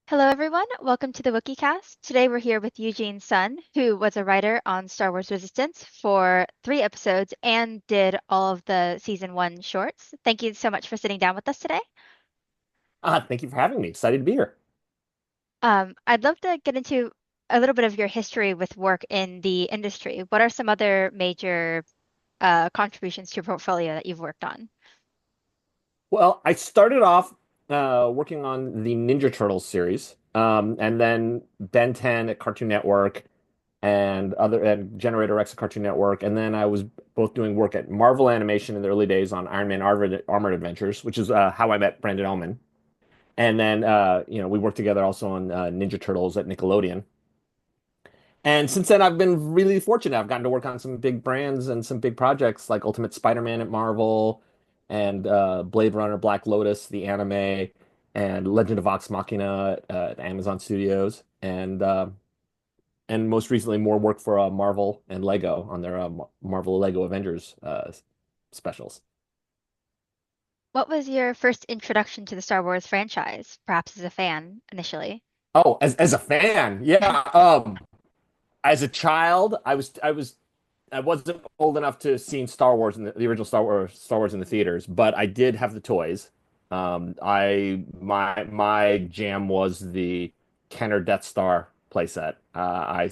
Hello, everyone. Welcome to the Wookieecast. Today we're here with Eugene Son, who was a writer on Star Wars Resistance for 3 episodes and did all of the season 1 shorts. Thank you so much for sitting down with us today. Thank you for having me. Excited to be here. I'd love to get into a little bit of your history with work in the industry. What are some other major contributions to your portfolio that you've worked on? Well, I started off working on the Ninja Turtles series, and then Ben 10 at Cartoon Network and Generator X at Cartoon Network, and then I was both doing work at Marvel Animation in the early days on Iron Man Armored Adventures, which is how I met Brandon Auman. And then we worked together also on Ninja Turtles at Nickelodeon. And since then, I've been really fortunate. I've gotten to work on some big brands and some big projects like Ultimate Spider-Man at Marvel and Blade Runner, Black Lotus, the anime, and Legend of Vox Machina at Amazon Studios, and most recently more work for Marvel and Lego on their Marvel Lego Avengers specials. What was your first introduction to the Star Wars franchise, perhaps as a fan initially? Oh, as a fan, yeah. As a child, I wasn't old enough to have seen Star Wars in the original Star Wars in the theaters, but I did have the toys. My jam was the Kenner Death Star playset. I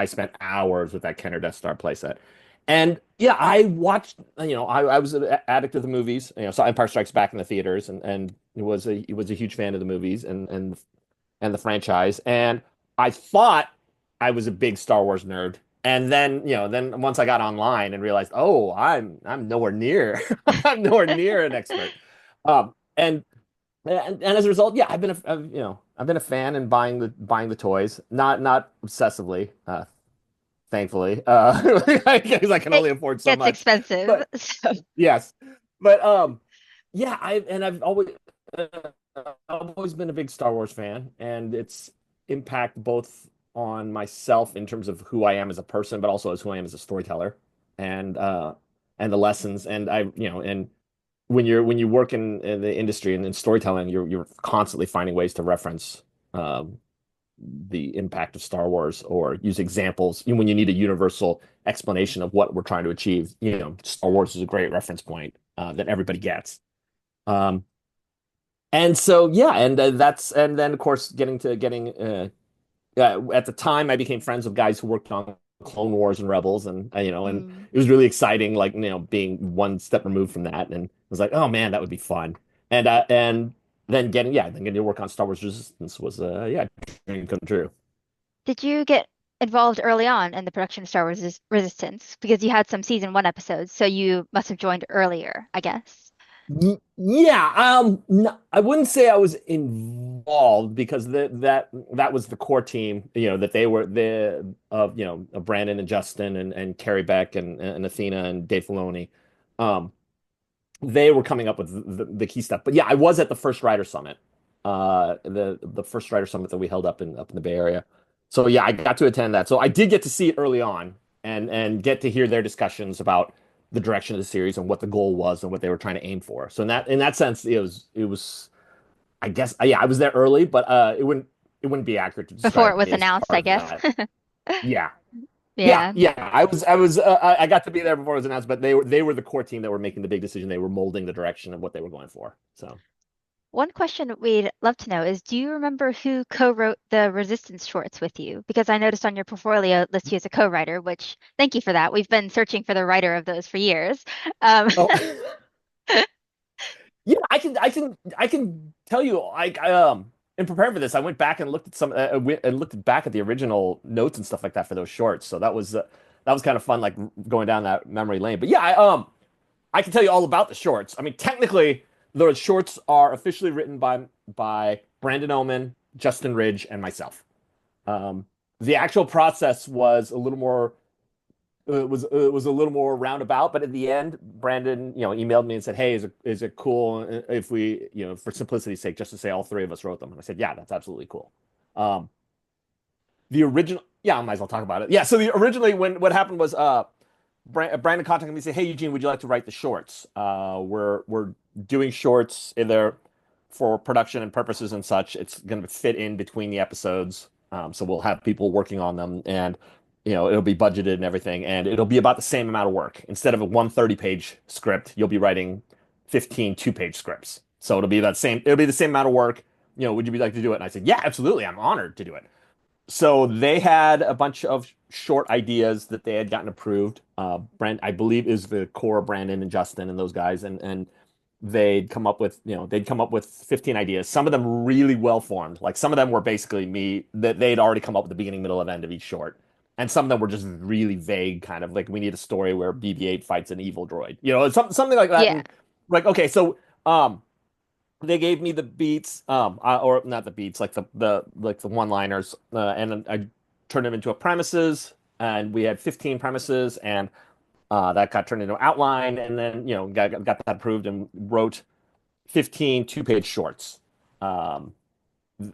spent hours with that Kenner Death Star playset, and yeah, I watched. I was an addict of the movies. Saw Empire Strikes Back in the theaters, and it was a huge fan of the movies and the franchise. And I thought I was a big Star Wars nerd. And then once I got online and realized, oh, I'm nowhere near, I'm nowhere near an expert. And and as a result, yeah, I've been a fan and buying the toys, not obsessively, thankfully, because I can It only afford so gets much. expensive. But yes, but yeah, uh, I've always been a big Star Wars fan, and its impact both on myself in terms of who I am as a person, but also as who I am as a storyteller, and uh, and the lessons. And and when you work in the industry and in storytelling, you're constantly finding ways to reference um, the impact of Star Wars or use examples. When you need a universal explanation of what we're trying to achieve, Star Wars is a great reference point that everybody gets. Um, and so, yeah, and then of course getting at the time I became friends with guys who worked on Clone Wars and Rebels, and Mm. it was really exciting, like being one step removed from that, and I was like, oh man, that would be fun. And then getting to work on Star Wars Resistance was yeah, dream come true. Did you get involved early on in the production of Star Wars Resistance? Because you had some season 1 episodes, so you must have joined earlier, I guess. Yeah, I wouldn't say I was involved because that was the core team, that they were the of of Brandon and Justin and Carrie Beck and Athena and Dave Filoni. Um, they were coming up with the key stuff. But yeah, I was at the first Writer Summit, the first Writer Summit that we held up in the Bay Area. So yeah, I got to attend that. So I did get to see it early on and get to hear their discussions about the direction of the series and what the goal was and what they were trying to aim for. So in that sense, it was I guess yeah, I was there early, but it wouldn't be accurate to Before it describe was me as announced, I part of guess. that. Yeah. Yeah, Yeah. yeah. I got to be there before it was announced, but they were the core team that were making the big decision. They were molding the direction of what they were going for. So, One question we'd love to know is, do you remember who co-wrote the Resistance shorts with you? Because I noticed on your portfolio it lists you as a co-writer, which thank you for that. We've been searching for the writer of those for years. Um, oh, yeah, I can tell you. In preparing for this, I went back and looked at and looked back at the original notes and stuff like that for those shorts. So that was kind of fun, like going down that memory lane. But yeah, I can tell you all about the shorts. I mean, technically, the shorts are officially written by Brandon Oman, Justin Ridge, and myself. Um, the actual process was a little more was a little more roundabout, but at the end, Brandon, emailed me and said, "Hey, is it cool if we, for simplicity's sake, just to say all three of us wrote them?" And I said, "Yeah, that's absolutely cool." Um, the original, yeah, I might as well talk about it. Yeah, so the originally when what happened was, Brandon contacted me and said, "Hey, Eugene, would you like to write the shorts? We're doing shorts. They're for production and purposes and such, it's going to fit in between the episodes. So we'll have people working on them, and it'll be budgeted and everything, and it'll be about the same amount of work. Instead of a 130-page script, you'll be writing 15 two-page scripts. So it'll be the same amount of work. Would you be like to do it? And I said, yeah, absolutely. I'm honored to do it. So they had a bunch of short ideas that they had gotten approved. I believe, is the core Brandon and Justin and those guys, and they'd come up with 15 ideas. Some of them really well formed. Like some of them were basically me that they'd already come up with the beginning, middle, and end of each short. And some of them were just really vague, kind of like we need a story where BB-8 fights an evil droid, something like that. Yeah. And like, okay, so they gave me the beats, or not the beats, like the one-liners, and I turned them into a premises, and we had 15 premises, and that got turned into an outline, and then got that approved and wrote 15 two-page shorts. Um,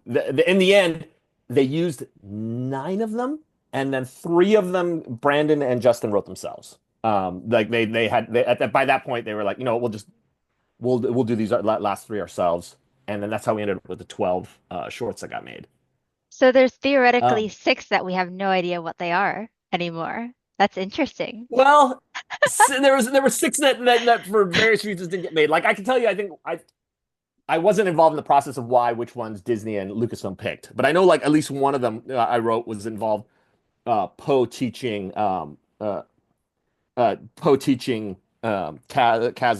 in the end, they used 9 of them, and then 3 of them Brandon and Justin wrote themselves. Like by that point they were like, we'll do these last 3 ourselves, and then that's how we ended up with the 12 shorts that got made. So there's theoretically Um, 6 that we have no idea what they are anymore. That's interesting. well, there were 6 that for various reasons didn't get made. Like I can tell you, I think I wasn't involved in the process of which ones Disney and Lucasfilm picked, but I know like at least one of them I wrote was involved Poe teaching Kaz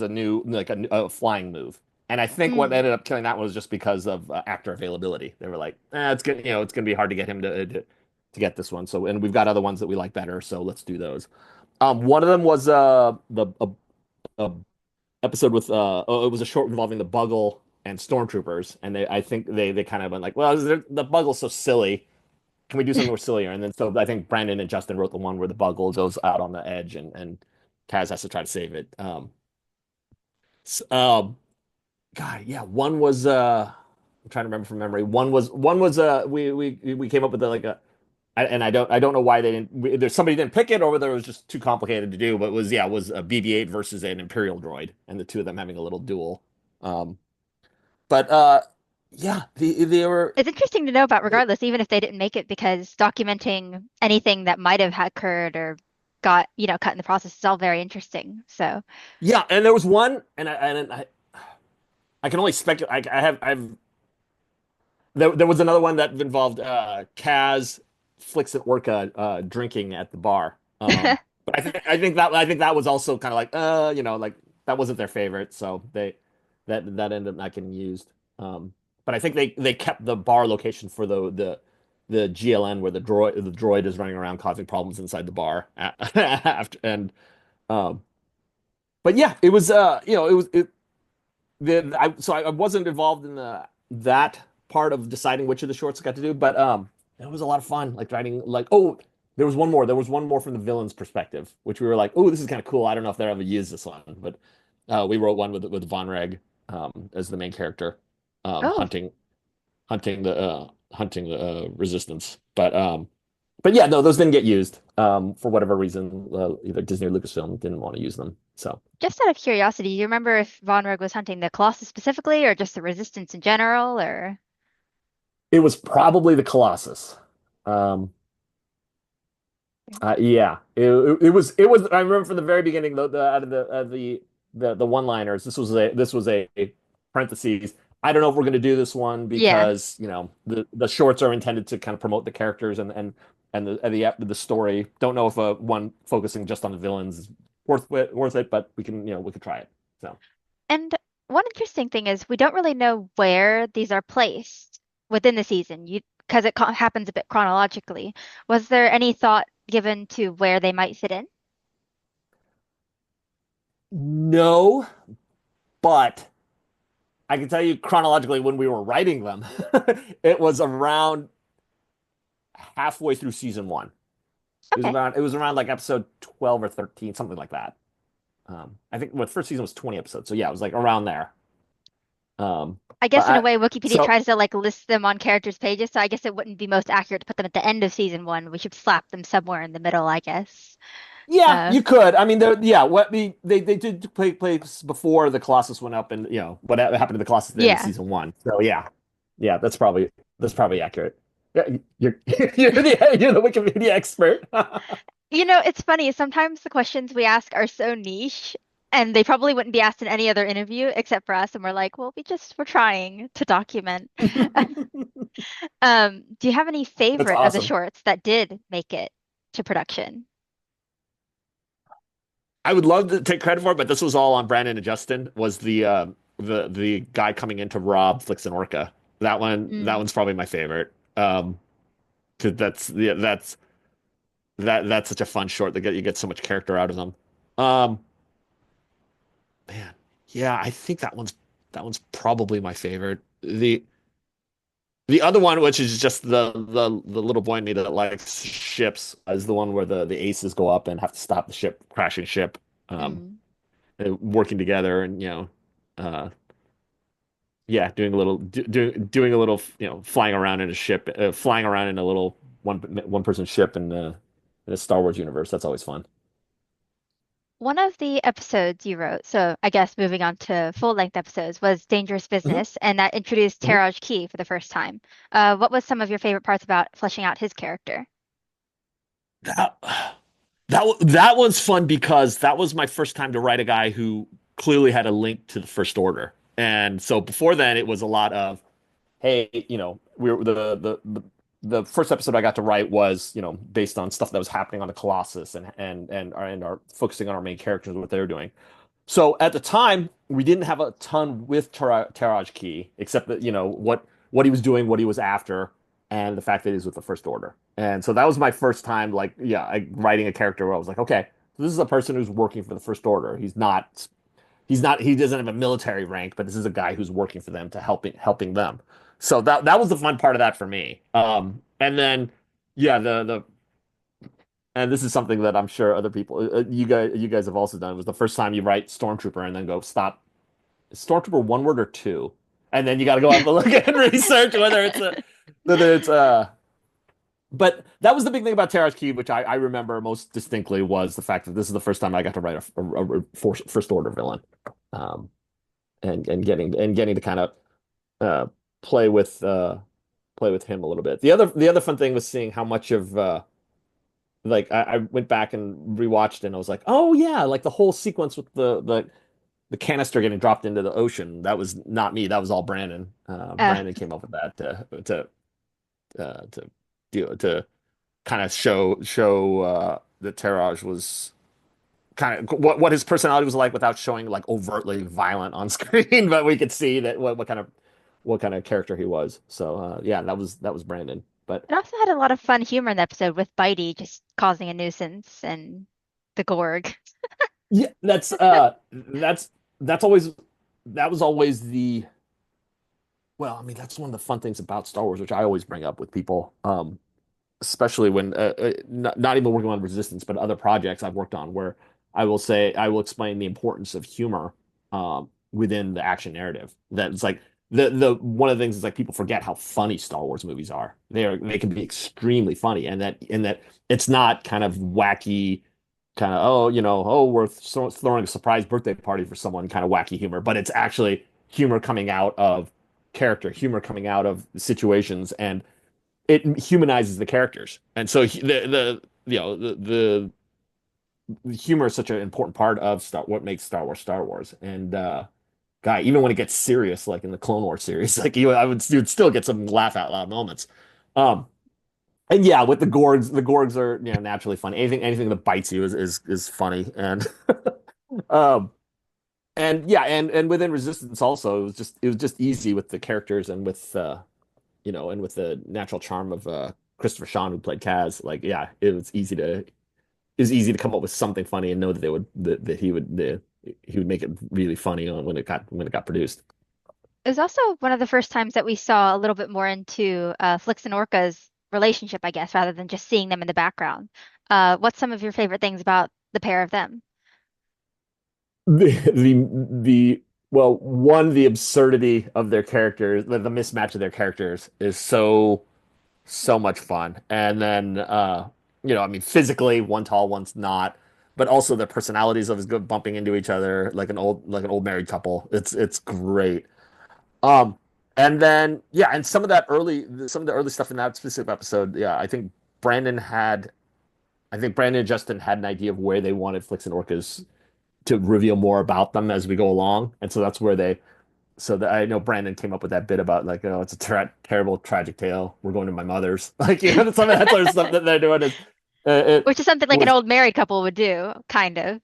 a new like a flying move. And I think what Mm. ended up killing that one was just because of actor availability. They were like, it's gonna be hard to get him to get this one. So, and we've got other ones that we like better, so let's do those. One of them was the a episode with it was a short involving the Buggle and stormtroopers, and I think they kind of went like, well, the Buggle's so silly. Can we do something more sillier? And then so I think Brandon and Justin wrote the one where the Buggle goes out on the edge, and Kaz has to try to save it. S- um, God, yeah, one was I'm trying to remember from memory. One was we came up with and I don't know why they didn't. There's somebody didn't pick it, or whether it was just too complicated to do. But it was a BB-8 versus an Imperial droid, and the two of them having a little duel. Um, but yeah, they were. It's interesting to know about regardless, even if they didn't make it, because documenting anything that might have occurred or got, cut in the process is all very interesting. So, Yeah, and there was one, I can only speculate. I've there was another one that involved Kaz, Flix, and Orka drinking at the bar. But I think that was also kind of like like that wasn't their favorite, so that ended up not getting used. But I think they kept the bar location for the GLN where the droid is running around causing problems inside the bar after and um but yeah, it was it was it so I wasn't involved in that part of deciding which of the shorts I got to do, but it was a lot of fun. Like writing, like there was one more. There was one more from the villain's perspective, which we were like, oh, this is kind of cool. I don't know if they'll ever use this one, but we wrote one with Vonreg as the main character, oh, hunting the resistance. But yeah, no, those didn't get used for whatever reason. Either Disney or Lucasfilm didn't want to use them, so. just out of curiosity, do you remember if Vonreg was hunting the Colossus specifically or just the Resistance in general, or? It was probably the Colossus. Um, yeah, it was. I remember from the very beginning, out of the one-liners. This was a parentheses. I don't know if we're going to do this one Yeah. because the shorts are intended to kind of promote the characters and the story. Don't know if one focusing just on the villains is worth it, but we could try it. So. And one interesting thing is we don't really know where these are placed within the season, because it happens a bit chronologically. Was there any thought given to where they might fit in? No, but I can tell you chronologically when we were writing them, it was around halfway through season 1. Okay. It was around like episode 12 or 13, something like that. I think the first season was 20 episodes, so yeah, it was like around there. I But guess in a way, Wikipedia so tries to like list them on characters' pages, so I guess it wouldn't be most accurate to put them at the end of season 1. We should slap them somewhere in the middle, I guess. Yeah, Uh, you could. I mean, yeah, they did play place before the Colossus went up, and what happened to the Colossus at the end of yeah. season one. So yeah, that's probably accurate. Yeah, you're you're the Wikipedia expert. It's funny. Sometimes the questions we ask are so niche, and they probably wouldn't be asked in any other interview except for us. And we're like, well, we're trying to document. Do you have any That's favorite of the awesome. shorts that did make it to production? I would love to take credit for it, but this was all on Brandon and Justin. Was the guy coming in to rob Flix and Orca? That Mm. one's probably my favorite. 'Cause that's such a fun short. You get so much character out of them. Um, man, yeah, I think that one's probably my favorite. The other one, which is just the little boy in me that likes ships, is the one where the aces go up and have to stop the crashing ship, um, Mm. working together, and uh, yeah, doing a little, flying around in a ship, flying around in a little one person ship in a Star Wars universe. That's always fun. One of the episodes you wrote, so I guess moving on to full-length episodes, was Dangerous Mhm, Business, and that introduced mhm. Teraj Key for the first time. What was some of your favorite parts about fleshing out his character? That that one's fun because that was my first time to write a guy who clearly had a link to the First Order. And so before then, it was a lot of, hey, we were the first episode I got to write was, based on stuff that was happening on the Colossus and our focusing on our main characters, what they were doing. So at the time, we didn't have a ton with Taraj Key, except that what he was doing, what he was after, and the fact that he was with the First Order. And so that was my first time, like, yeah, writing a character where I was like, okay, so this is a person who's working for the First Order. He doesn't have a military rank, but this is a guy who's working for them to helping them. So that was the fun part of that for me. And then yeah, the and this is something that I'm sure other people, you guys have also done. It was the first time you write Stormtrooper and then go stop. Is Stormtrooper one word or two? And then you got to go out and look and research whether it's. But that was the big thing about Terra's Key, which I remember most distinctly, was the fact that this is the first time I got to write a first order villain, um, and getting to kind of uh, play with uh, play with him a little bit. The other fun thing was seeing how much of like I went back and rewatched and I was like, oh yeah, like the whole sequence with the canister getting dropped into the ocean. That was not me. That was all Brandon. Uh, Brandon came up with that to to kind of show that Terrage was kind of what his personality was like without showing like overtly violent on screen, but we could see that what kind of character he was. So yeah, that was Brandon. But it also had a lot of fun humor in the episode with Bitey just causing a nuisance and the Gorg. yeah, that's always that was always the well, I mean, that's one of the fun things about Star Wars, which I always bring up with people, especially when not even working on Resistance, but other projects I've worked on, where I will explain the importance of humor within the action narrative. That it's like the one of the things is like people forget how funny Star Wars movies are. They can be extremely funny, and that it's not kind of wacky, kind of we're throwing a surprise birthday party for someone, kind of wacky humor, but it's actually humor coming out of character, humor coming out of situations, and it humanizes the characters. And so the humor is such an important part of what makes Star Wars. And guy, even when it gets serious, like in the Clone Wars series, like you'd still get some laugh out loud moments. Um, and yeah, with the Gorgs are naturally funny. Anything that bites you is funny. Um, and yeah, and within Resistance also, it was just easy with the characters and with the natural charm of Christopher Sean who played Kaz. Like, yeah, it was easy to come up with something funny and know that he would make it really funny on when it got produced. It was also one of the first times that we saw a little bit more into Flix and Orca's relationship, I guess, rather than just seeing them in the background. What's some of your favorite things about the pair of them? The well, one, the absurdity of their characters, the mismatch of their characters is so much fun. And then I mean physically one tall, one's not. but also the personalities of his good bumping into each other like an old married couple. It's great. Um, and then yeah, and some of the early stuff in that specific episode, yeah, I think Brandon and Justin had an idea of where they wanted Flix and Orcas to reveal more about them as we go along, and so that's where they. So that I know Brandon came up with that bit about like, oh, it's a terrible tragic tale. We're going to my mother's, like some of that sort of stuff that they're doing is it Which is something like an was old married couple would do, kind of.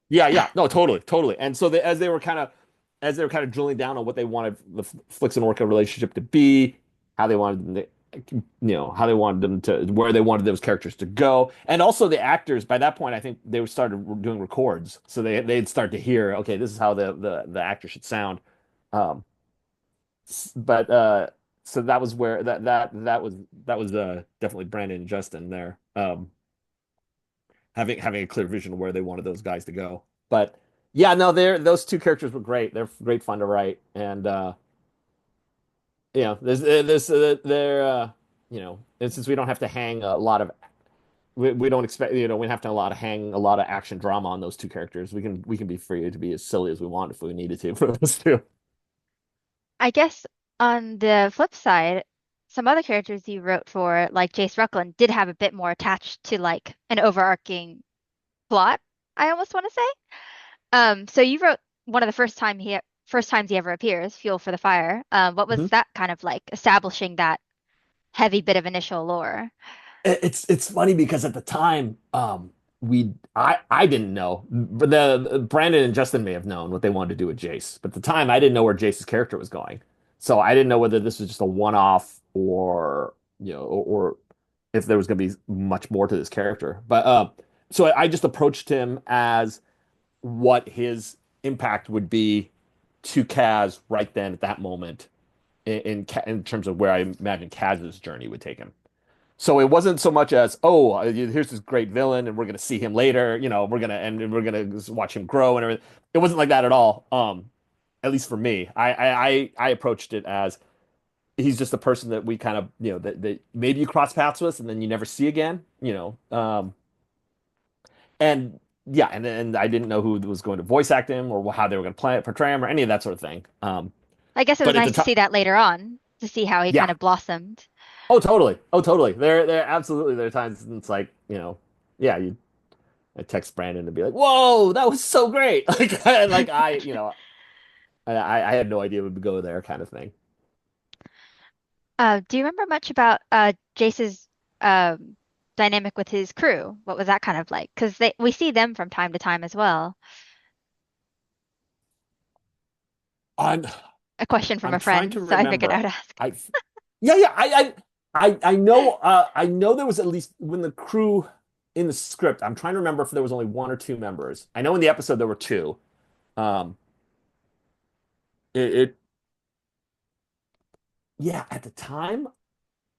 yeah, yeah, no, totally, totally. And so as they were kind of drilling down on what they wanted the Flix and Orca relationship to be, how they wanted them to, how they wanted them to, where they wanted those characters to go, and also the actors. By that point, I think they started doing records, so they'd start to hear, okay, this is how the actor should sound. Um, but so that was where that was definitely Brandon and Justin there. Having a clear vision of where they wanted those guys to go. But yeah, no, those two characters were great. They're great fun to write, and there's they're and since we don't have to hang a lot of we don't expect we don't have to hang a lot of action drama on those two characters. We can be free to be as silly as we want if we needed to for those two. I guess on the flip side, some other characters you wrote for, like Jace Ruckland, did have a bit more attached to like an overarching plot, I almost want to say. So you wrote one of the first times he ever appears, Fuel for the Fire. What was Mhm. that kind of like establishing that heavy bit of initial lore? It's funny because at the time, I didn't know, but the Brandon and Justin may have known what they wanted to do with Jace, but at the time I didn't know where Jace's character was going, so I didn't know whether this was just a one-off or or if there was going to be much more to this character. But so I just approached him as what his impact would be to Kaz right then at that moment in terms of where I imagine Kaz's journey would take him. So it wasn't so much as, oh, here's this great villain, and we're gonna see him later. We're gonna watch him grow and everything. It wasn't like that at all. At least for me, I approached it as he's just a person that we kind of, that maybe you cross paths with, and then you never see again. And yeah, and I didn't know who was going to voice act him or how they were going to portray him or any of that sort of thing. I guess it was But at the nice to time, see that later on, to see how he kind yeah, of blossomed. oh totally, oh totally. There absolutely there are times it's like yeah, you I text Brandon to be like, "Whoa, that was so great!" Like I had no idea it would go there, kind of thing. Do you remember much about Jace's um, dynamic with his crew? What was that kind of like? Because we see them from time to time as well. I'm A question from I'm a trying friend, to so I figured I remember. would ask. I yeah yeah I know there was at least when the crew in the script. I'm trying to remember if there was only one or two members. I know in the episode there were two. Um, it yeah, at the time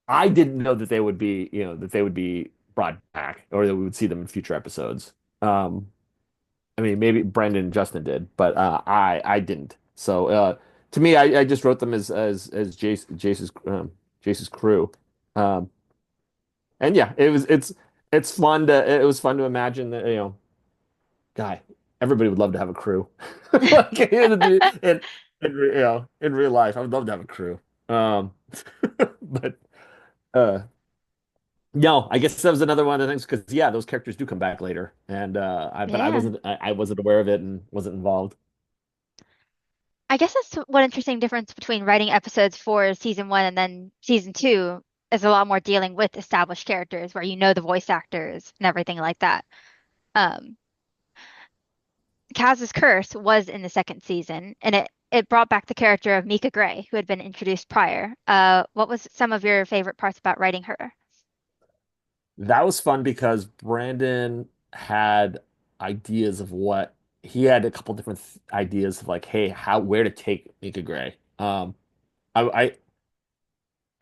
I didn't know that they would be that they would be brought back or that we would see them in future episodes. Um, I mean, maybe Brandon and Justin did, but I didn't. So to me, I just wrote them as Jace's crew. Um, and yeah, it was fun to imagine that guy, everybody would love to have a crew. Like in real life, I would love to have a crew. Um, but uh, no, I guess that was another one of the things because yeah, those characters do come back later, and but Yeah. I wasn't aware of it and wasn't involved. I guess that's one interesting difference between writing episodes for season one and then season two is a lot more dealing with established characters where you know the voice actors and everything like that. Um, Kaz's Curse was in the second season, and it brought back the character of Mika Gray, who had been introduced prior. What was some of your favorite parts about writing her? That was fun because Brandon had ideas of what he had a couple different ideas of like, hey, how where to take Mika Gray. I, I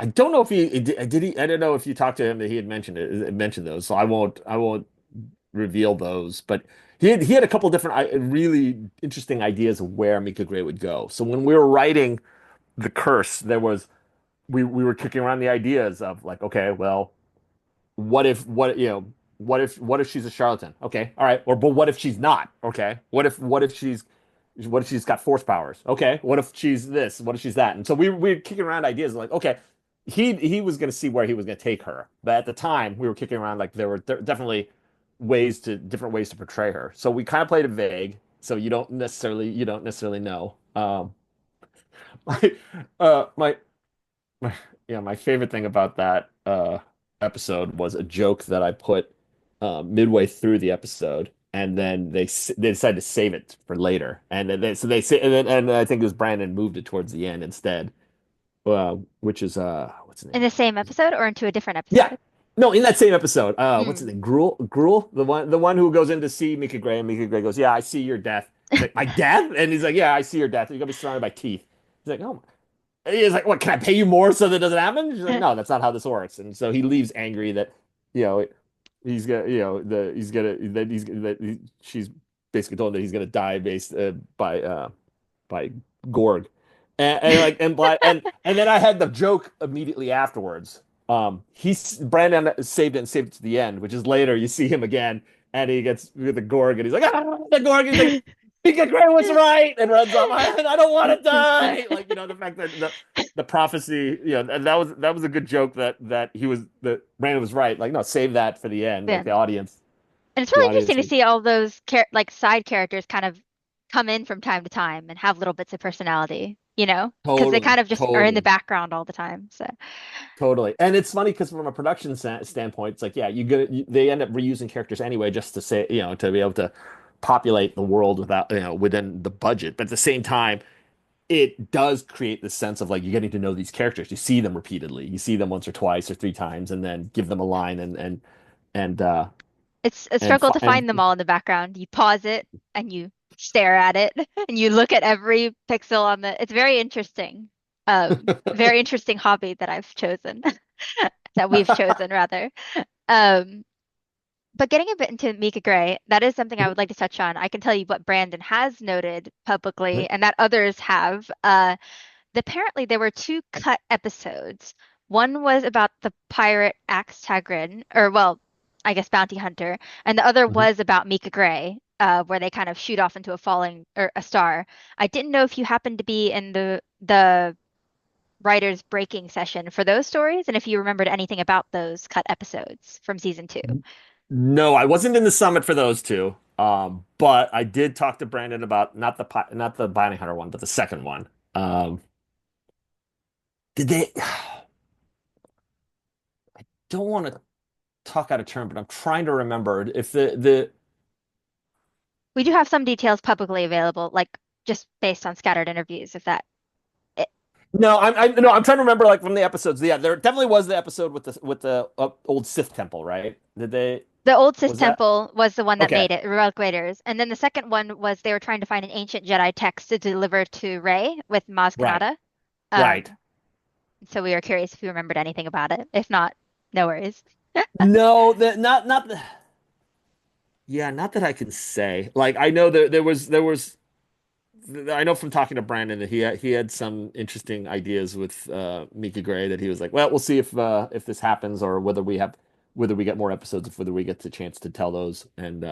I don't know if did he I don't know if you talked to him that he had mentioned those, so I won't reveal those, but he had a couple different really interesting ideas of where Mika Gray would go. So when we were writing the curse, we were kicking around the ideas of like, okay, well, what if what what if she's a charlatan? Okay, all right. Or but what if she's not? Okay. What if she's got force powers? Okay. What if she's this? What if she's that? And so we were kicking around ideas like, okay, he was going to see where he was going to take her, but at the time we were kicking around like there were definitely different ways to portray her. So we kind of played it vague, so you don't necessarily know. My my yeah, my favorite thing about that episode was a joke that I put midway through the episode, and then they decided to save it for later, and then they say, and I think it was Brandon moved it towards the end instead, which is what's his In name? the same episode or into a different Yeah, episode? no, in that same episode, what's his Mm. name? Gruel, the one who goes in to see Mika Gray, and Mika Gray goes, "Yeah, I see your death." He's like, "My death?" And he's like, "Yeah, I see your death. You're gonna be surrounded by teeth." He's like, "Oh." He's like, "What? Can I pay you more so that it doesn't happen?" She's like, "No, that's not how this works." And so he leaves angry that, you know, he's gonna, he's gonna she's basically told him that he's gonna die based by Gorg, and like and then I had the joke immediately afterwards. Brandon saved it to the end, which is later. You see him again, and he gets with the Gorg, and he's like, "Ah, the Gorg!" He's like, Mika Gray was right, and runs off. I don't want to die. Like the fact that the prophecy, and that was a good joke that Brandon was right. Like, no, save that for the end. Like Yeah. the audience, And it's the really audience interesting to would see all those like side characters kind of come in from time to time and have little bits of personality, because they totally, kind of just are in the totally. background all the time. So Totally. And it's funny because from a production standpoint, it's like, yeah, they end up reusing characters anyway just to say, to be able to populate the world within the budget. But at the same time, it does create this sense of like you're getting to know these characters. You see them repeatedly. You see them once or twice or three times and then give them a line and it's a and struggle to and find them all in the background. You pause it and you stare at it and you look at every pixel on the. It's very interesting. Very interesting hobby that I've chosen, that we've chosen rather. Um, But getting a bit into Mika Gray, that is something I would like to touch on. I can tell you what Brandon has noted publicly and that others have. Apparently, there were two cut episodes. One was about the pirate Axe Tagrin, or well, I guess bounty hunter, and the other was about Mika Gray, where they kind of shoot off into a falling or a star. I didn't know if you happened to be in the writer's breaking session for those stories, and if you remembered anything about those cut episodes from season two. No, I wasn't in the summit for those two. But I did talk to Brandon about not the Bounty Hunter one, but the second one. Did they don't want to talk out of turn, but I'm trying to remember if the We do have some details publicly available, like just based on scattered interviews, if that it, no, I'm trying to remember like from the episodes. Yeah, there definitely was the episode with the old Sith temple, right? Did they the old Sith was that temple was the one that okay? made it, Relic Raiders. And then the second one was they were trying to find an ancient Jedi text to deliver to Rey with Maz Right, Kanata. right. So we were curious if you remembered anything about it. If not, no worries. No, that not the yeah, not that I can say. Like I know there was I know from talking to Brandon that he had some interesting ideas with Mika Gray that he was like, well, we'll see if this happens or whether we get more episodes, if whether we get the chance to tell those and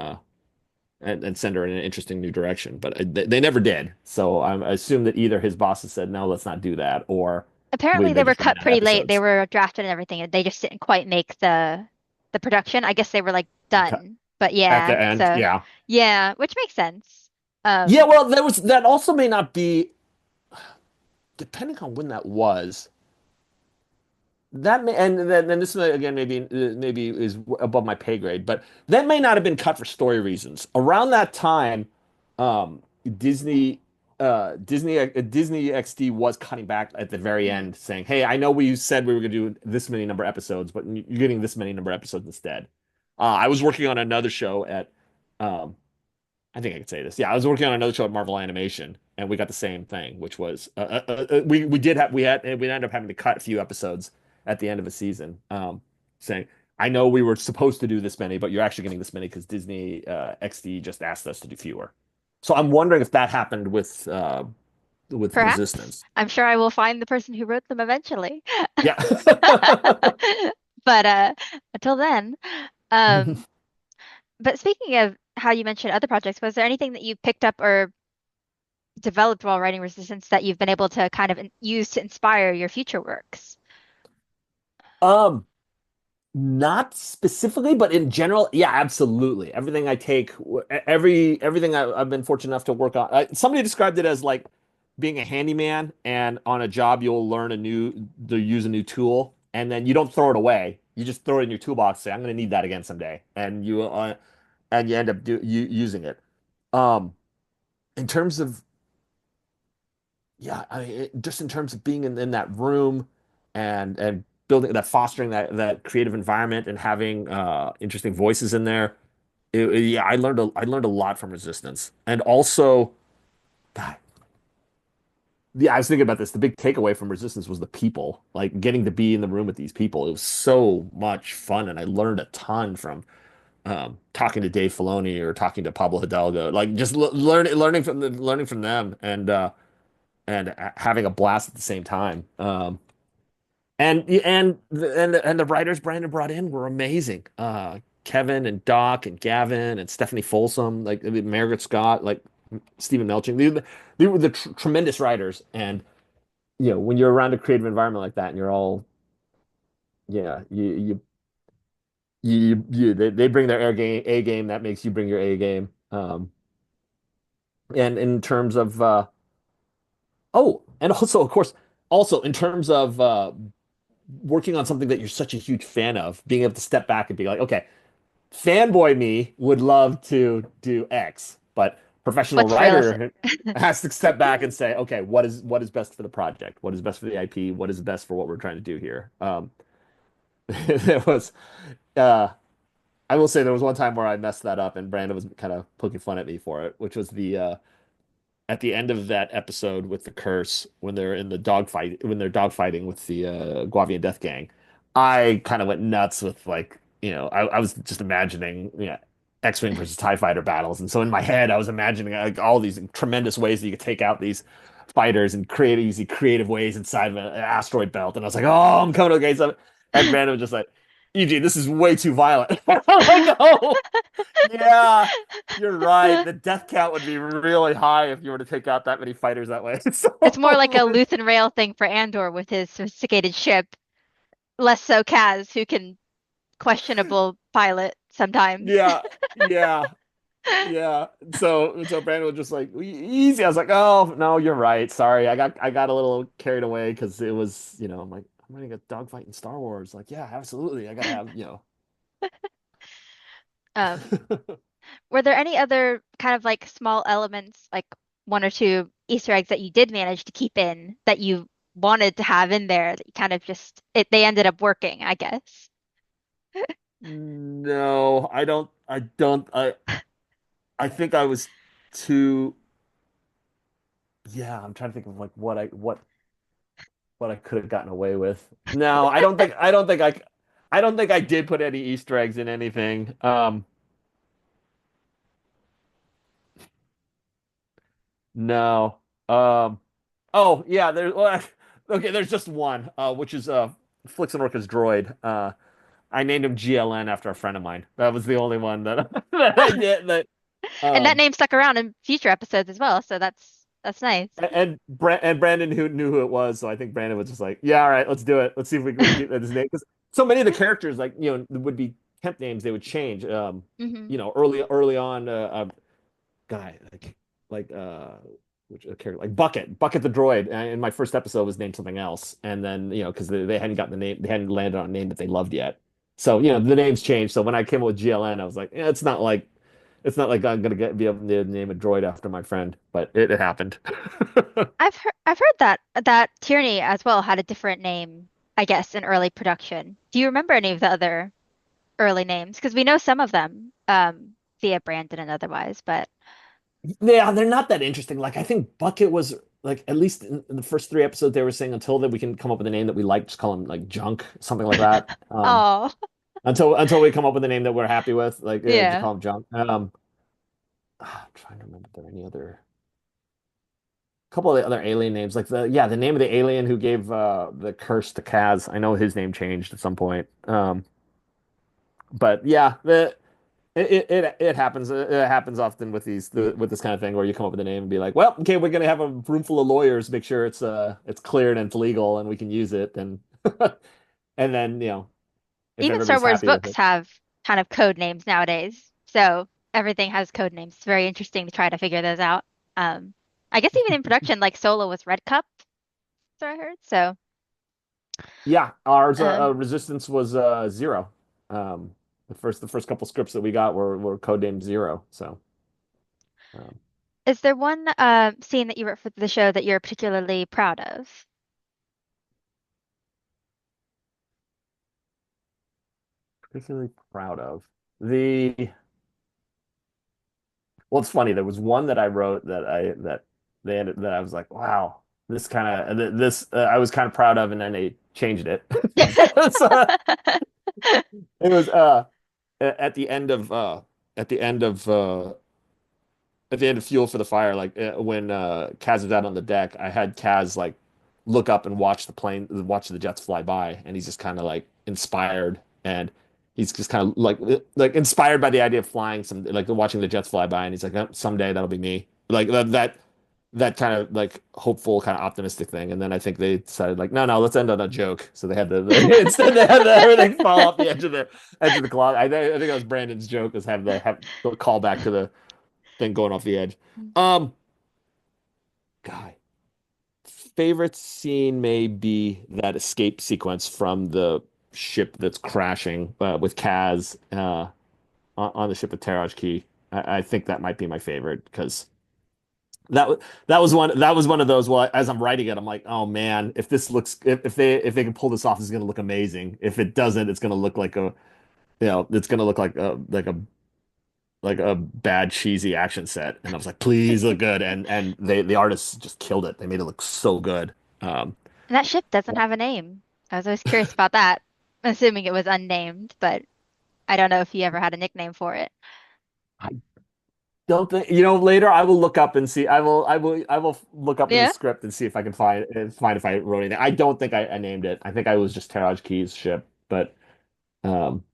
send her in an interesting new direction. But they never did. So I assume that either his bosses said no, let's not do that, or Apparently they they were just ran cut out of pretty late. They episodes. were drafted and everything, and they just didn't quite make the production. I guess they were like done. But At yeah, the end, so yeah, yeah, which makes sense. yeah. Um, Well, that also may not be depending on when that was. That may, and then this again maybe is above my pay grade, but that may not have been cut for story reasons. Around that time, um, Disney, Disney XD was cutting back at the very mhm. end, saying, "Hey, I know we said we were going to do this many number of episodes, but you're getting this many number of episodes instead." I was working on another show at, um, I think I could say this. Yeah, I was working on another show at Marvel Animation, and we got the same thing, which was we ended up having to cut a few episodes at the end of a season, saying, "I know we were supposed to do this many, but you're actually getting this many because Disney XD just asked us to do fewer." So I'm wondering if that happened with Perhaps. Resistance. I'm sure I will find the person who wrote them eventually. Yeah. But until then, um, But speaking of how you mentioned other projects, was there anything that you picked up or developed while writing Resistance that you've been able to kind of use to inspire your future works? Um, Not specifically, but in general, yeah, absolutely. Everything I take, everything I've been fortunate enough to work on. Somebody described it as like being a handyman, and on a job you'll learn to use a new tool, and then you don't throw it away. You just throw it in your toolbox. Say, I'm going to need that again someday, and you end up using it. Um, in terms of yeah, just in terms of being in that room and building that, fostering that creative environment and having interesting voices in there. Yeah, I learned a lot from Resistance, and also, God, yeah, I was thinking about this. The big takeaway from Resistance was the people, like getting to be in the room with these people. It was so much fun, and I learned a ton from talking to Dave Filoni or talking to Pablo Hidalgo, like just learning from them and having a blast at the same time. And the writers Brandon brought in were amazing. Kevin and Doc and Gavin and Stephanie Folsom, like I mean, Margaret Scott, like Stephen Melching. They were the tremendous writers. And when you're around a creative environment like that, and you're all, yeah, they bring their A game. That makes you bring your A game. And in terms of and also of course, also in terms of working on something that you're such a huge fan of, being able to step back and be like, okay, fanboy me would love to do X, but professional What's realistic? writer has to step back and say, okay, what is best for the project? What is best for the IP? What is best for what we're trying to do here? There was, uh, I will say there was one time where I messed that up, and Brandon was kind of poking fun at me for it, which was the at the end of that episode with the curse when they're in the dogfight when they're dogfighting with the Guavian Death Gang. I kind of went nuts with like I was just imagining X-Wing versus TIE fighter battles, and so in my head I was imagining like all these tremendous ways that you could take out these fighters and create easy creative ways inside of an asteroid belt, and I was like, oh, I'm coming against them, and Brandon was just like, Eugene, this is way too violent. I'm like, oh yeah. You're right. The death count would be really high if you were to take out that many fighters that way. It's more like a So, Luthen Rail thing for Andor with his sophisticated ship, less so Kaz, who can questionable pilot sometimes. yeah, yeah, yeah. So Brandon was just like easy. I was like, oh no, you're right. Sorry, I got a little carried away because it was I'm like I'm running a dogfight in Star Wars. Like yeah, absolutely. I gotta have. Um, were there any other kind of like small elements, like one or two Easter eggs that you did manage to keep in that you wanted to have in there that you kind of just they ended up working, I guess? No, I don't. I don't. I think I was too. Yeah, I'm trying to think of like what I could have gotten away with. No, I don't think I did put any Easter eggs in anything. No. Oh yeah, okay, there's just one, which is Flix and Orka's droid. I named him GLN after a friend of mine. That was the only one that that I did that And that um name stuck around in future episodes as well, so that's nice. and Brandon who knew who it was, so I think Brandon was just like, yeah, all right, let's do it. Let's see if we can get his name because so many of the characters like would be temp names, they would change. Hmm. Early on, guy like which character like Bucket the droid in my first episode was named something else, and then because they hadn't gotten the name, they hadn't landed on a name that they loved yet. So the names changed. So when I came up with GLN, I was like, yeah, it's not like I'm gonna be able to name a droid after my friend, but it happened. I've heard that Tierney as well had a different name, I guess, in early production. Do you remember any of the other early names? Because we know some of them via Brandon and otherwise, but Yeah, they're not that interesting. Like I think Bucket was like at least in the first three episodes they were saying until that we can come up with a name that we like, just call him like Junk, something like that. oh, Until we come up with a name that we're happy with, like just yeah. call him Junk. I'm trying to remember if there are any other couple of the other alien names, like the name of the alien who gave the curse to Kaz. I know his name changed at some point. But yeah, It happens. It happens often with with this kind of thing where you come up with a name and be like, well, okay, we're gonna have a room full of lawyers, make sure it's cleared and it's legal and we can use it, and and then if Even Star everybody's Wars happy with books it. have kind of code names nowadays. So everything has code names. It's very interesting to try to figure those out. Um, I guess even in production, like Solo was Red Cup, so I heard. So, Yeah, ours um, Resistance was zero. The first couple scripts that we got were codenamed Zero. So um, is there one scene that you wrote for the show that you're particularly proud of? particularly proud of the well, it's funny. There was one that I wrote that they ended that I was like, wow, this kind of this I was kind of proud of, and then they changed it. So it was at the end of at the end of at the end of Fuel for the Fire, like when Kaz was out on the deck, I had Kaz like look up and watch the jets fly by, and he's just kind of like inspired, and he's just kind of like inspired by the idea of flying some like watching the jets fly by, and he's like, "Oh, someday that'll be me." Like that kind of like hopeful, kind of optimistic thing. And then I think they decided like, no, let's end on a joke. So they had instead they had everything fall off the edge of the clock. I think that was Brandon's joke was have the call back to the thing going off the edge. Um, guy, favorite scene may be that escape sequence from the ship that's crashing with Kaz on the ship of Taraj Key. I think that might be my favorite because that was one of those. Well, as I'm writing it, I'm like, oh man, if this looks if they can pull this off, it's going to look amazing. If it doesn't, it's going to look like a it's going to look like a bad cheesy action set, and I was like, please look good, and the artists just killed it. They made it look so good. Um, And that ship doesn't have a name. I was always curious about that, assuming it was unnamed, but I don't know if you ever had a nickname for it. I don't think later I will look up and see. I will look up in the Yeah. script and see if I can find if I wrote anything. I don't think I named it. I think I was just Taraj Key's ship, but um,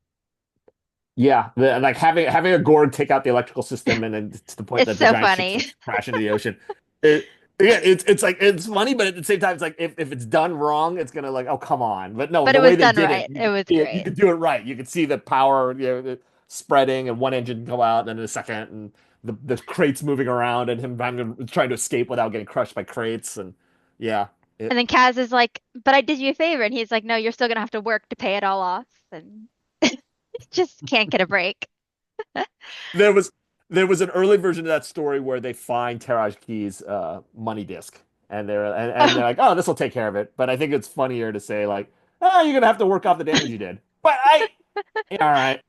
yeah, like having a Gorg take out the electrical system and then to the point It's that the so giant ship funny. starts to crash into the ocean. It, yeah, it's like it's funny, but at the same time, it's like if it's done wrong, it's gonna like, oh come on. But no, But it the was way they done did it, right. you It could was see it, you great. could do it right. You could see the power, spreading and one engine go out, and then in a second, and the crates moving around, and him trying to escape without getting crushed by crates, and yeah, And it then Kaz is like, "But I did you a favor." And he's like, "No, you're still gonna have to work to pay it all off." And just can't get a break. there was there was an early version of that story where they find Taraj Key's money disc and they're Oh, like, oh, this will take care of it. But I think it's funnier to say like, oh, you're gonna have to work off the damage you did. But yeah, all right.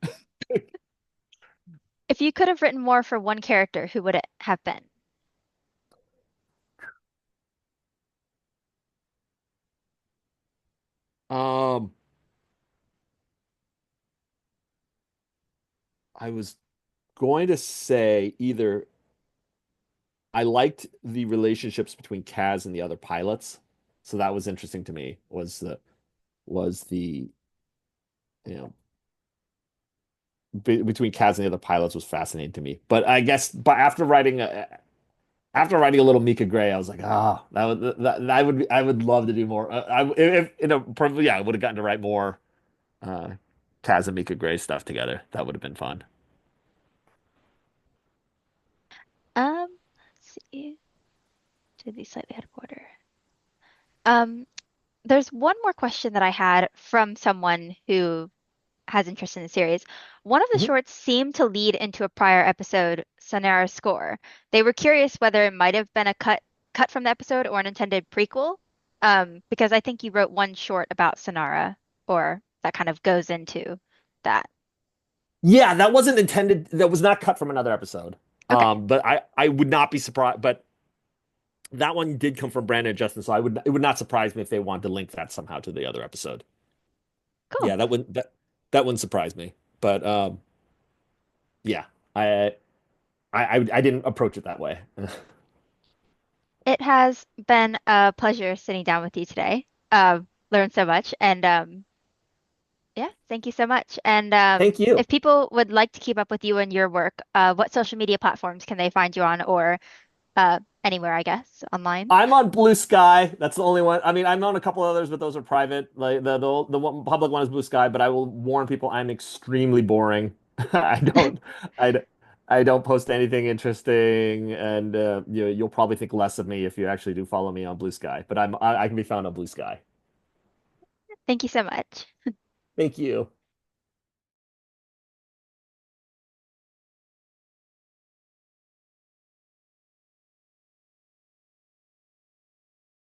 if you could have written more for one character, who would it have been? Um, I was going to say either I liked the relationships between Kaz and the other pilots, so that was interesting to me. Was the you know between Kaz and the other pilots was fascinating to me. But I guess, but after writing a little Mika Gray, I was like, ah, I would love to do more. If probably yeah, I would have gotten to write more uh, Kaz and Mika Gray stuff together. That would have been fun. Let's see. To the slightly out of order. Um, there's one more question that I had from someone who has interest in the series. One of the Mhm. shorts seemed to lead into a prior episode, Sonara's score. They were curious whether it might have been a cut from the episode or an intended prequel. Because I think you wrote one short about Sonara, or that kind of goes into that. Yeah, that wasn't intended. That was not cut from another episode. Okay, But I would not be surprised. But that one did come from Brandon and Justin, so I would it would not surprise me if they wanted to link that somehow to the other episode. cool. Yeah, that wouldn't surprise me. But yeah, I I didn't approach it that way. It has been a pleasure sitting down with you today. Learned so much, and Yeah, thank you so much. And Thank if you. people would like to keep up with you and your work, what social media platforms can they find you on, or anywhere, I guess, online? I'm on Blue Sky. That's the only one. I mean, I'm on a couple others, but those are private. Like the one, public one is Blue Sky, but I will warn people I'm extremely boring. I don't I, I don't post anything interesting, and you'll probably think less of me if you actually do follow me on Blue Sky. But I can be found on Blue Sky. Thank you so much. Thank you.